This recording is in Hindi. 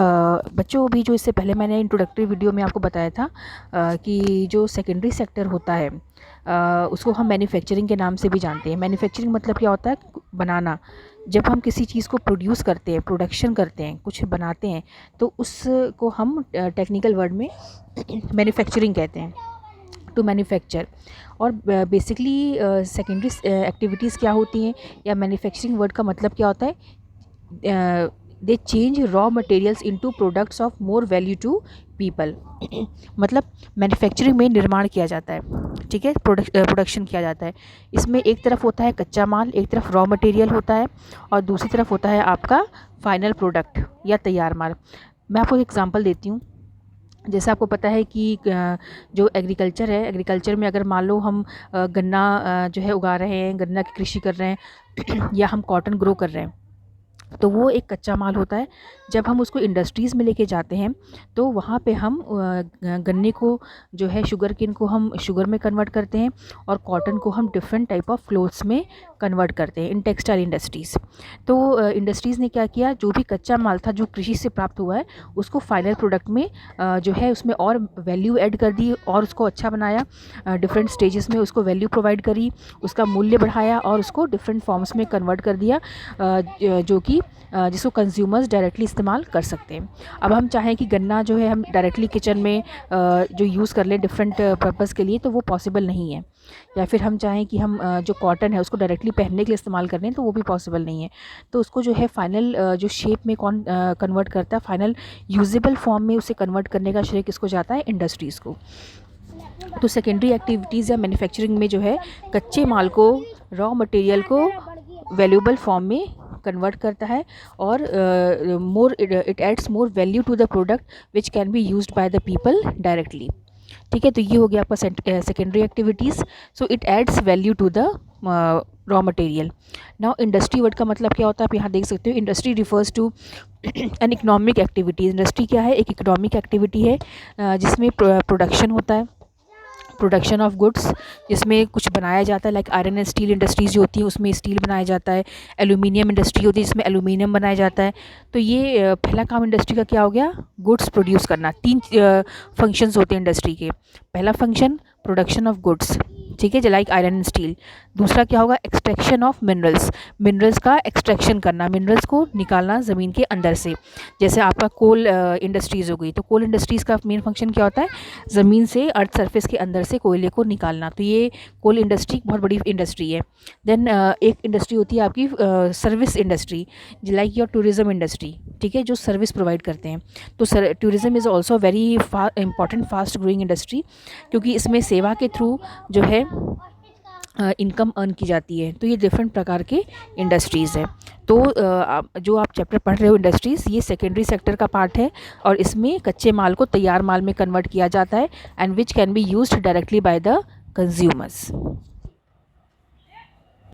बच्चों भी जो इससे पहले मैंने इंट्रोडक्टरी वीडियो में आपको बताया था कि जो सेकेंडरी सेक्टर होता है उसको हम मैन्युफैक्चरिंग के नाम से भी जानते हैं। मैन्युफैक्चरिंग मतलब क्या होता है? बनाना। जब हम किसी चीज़ को प्रोड्यूस करते हैं, प्रोडक्शन करते हैं, कुछ बनाते हैं, तो उसको हम टेक्निकल वर्ड में मैन्युफैक्चरिंग कहते हैं, टू मैन्युफैक्चर। और बेसिकली सेकेंडरी एक्टिविटीज़ क्या होती हैं, या मैन्युफैक्चरिंग वर्ड का मतलब क्या होता है? They change raw materials into products of more value to people. मतलब मैन्युफैक्चरिंग में निर्माण किया जाता है, ठीक है, प्रोडक्शन किया जाता है। इसमें एक तरफ होता है कच्चा माल, एक तरफ रॉ मटेरियल होता है, और दूसरी तरफ होता है आपका फाइनल प्रोडक्ट या तैयार माल। मैं आपको एक एग्जांपल देती हूँ। जैसे आपको पता है कि जो एग्रीकल्चर है, एग्रीकल्चर में अगर मान लो हम गन्ना जो है उगा रहे हैं, गन्ना की कृषि कर रहे हैं या हम कॉटन ग्रो कर रहे हैं, तो वो एक कच्चा माल होता है। जब हम उसको इंडस्ट्रीज़ में लेके जाते हैं तो वहाँ पे हम गन्ने को जो है शुगर केन को हम शुगर में कन्वर्ट करते हैं, और कॉटन को हम डिफरेंट टाइप ऑफ क्लोथ्स में कन्वर्ट करते हैं इन टेक्सटाइल इंडस्ट्रीज़। तो इंडस्ट्रीज़ ने क्या किया, जो भी कच्चा माल था जो कृषि से प्राप्त हुआ है, उसको फाइनल प्रोडक्ट में जो है उसमें और वैल्यू ऐड कर दी और उसको अच्छा बनाया। डिफरेंट स्टेजेस में उसको वैल्यू प्रोवाइड करी, उसका मूल्य बढ़ाया और उसको डिफरेंट फॉर्म्स में कन्वर्ट कर दिया, जो कि जिसको कंज्यूमर्स डायरेक्टली इस्तेमाल कर सकते हैं। अब हम चाहें कि गन्ना जो है हम डायरेक्टली किचन में जो यूज़ कर लें डिफरेंट पर्पज़ के लिए, तो वो पॉसिबल नहीं है। या फिर हम चाहें कि हम जो कॉटन है उसको डायरेक्टली पहनने के लिए इस्तेमाल कर लें, तो वो भी पॉसिबल नहीं है। तो उसको जो है फाइनल जो शेप में कौन कन्वर्ट करता है, फाइनल यूजेबल फॉर्म में उसे कन्वर्ट करने का श्रेय किसको जाता है? इंडस्ट्रीज़ को। तो सेकेंडरी एक्टिविटीज़ या मैन्युफैक्चरिंग में जो है कच्चे माल को, रॉ मटेरियल को वैल्यूबल फॉर्म में कन्वर्ट करता है, और more it adds more value to the product which can be used by the people directly. ठीक है, तो ये हो गया आपका secondary activities. So it adds value to the raw material. Now industry word का मतलब क्या होता है, आप यहाँ देख सकते हो। Industry refers to an economic activity. Industry क्या है? एक इकोनॉमिक एक्टिविटी है जिसमें प्रोडक्शन होता है, प्रोडक्शन ऑफ गुड्स, जिसमें कुछ बनाया जाता है। Like iron and steel industries जो होती हैं उसमें स्टील बनाया जाता है। एल्यूमिनियम इंडस्ट्री होती है जिसमें एल्यूमिनियम बनाया जाता है। तो ये पहला काम इंडस्ट्री का क्या हो गया? गुड्स प्रोड्यूस करना। तीन फंक्शंस होते हैं इंडस्ट्री के। पहला फंक्शन प्रोडक्शन ऑफ गुड्स, ठीक है, लाइक आयरन एंड स्टील। दूसरा क्या होगा? एक्सट्रैक्शन ऑफ मिनरल्स, मिनरल्स का एक्सट्रैक्शन करना, मिनरल्स को निकालना ज़मीन के अंदर से। जैसे आपका कोल इंडस्ट्रीज़ हो गई, तो कोल इंडस्ट्रीज़ का मेन फंक्शन क्या होता है? ज़मीन से, अर्थ सरफेस के अंदर से कोयले को निकालना। तो ये कोल इंडस्ट्री बहुत बड़ी इंडस्ट्री है। देन एक इंडस्ट्री होती है आपकी service industry, like your tourism industry, ठीक है, जो सर्विस प्रोवाइड करते हैं। तो tourism is also very important fast growing industry, क्योंकि इसमें सेवा के थ्रू जो है इनकम अर्न की जाती है। तो ये डिफरेंट प्रकार के इंडस्ट्रीज़ है। तो जो आप चैप्टर पढ़ रहे हो इंडस्ट्रीज़, ये सेकेंडरी सेक्टर का पार्ट है, और इसमें कच्चे माल को तैयार माल में कन्वर्ट किया जाता है, and which can be used directly by the consumers.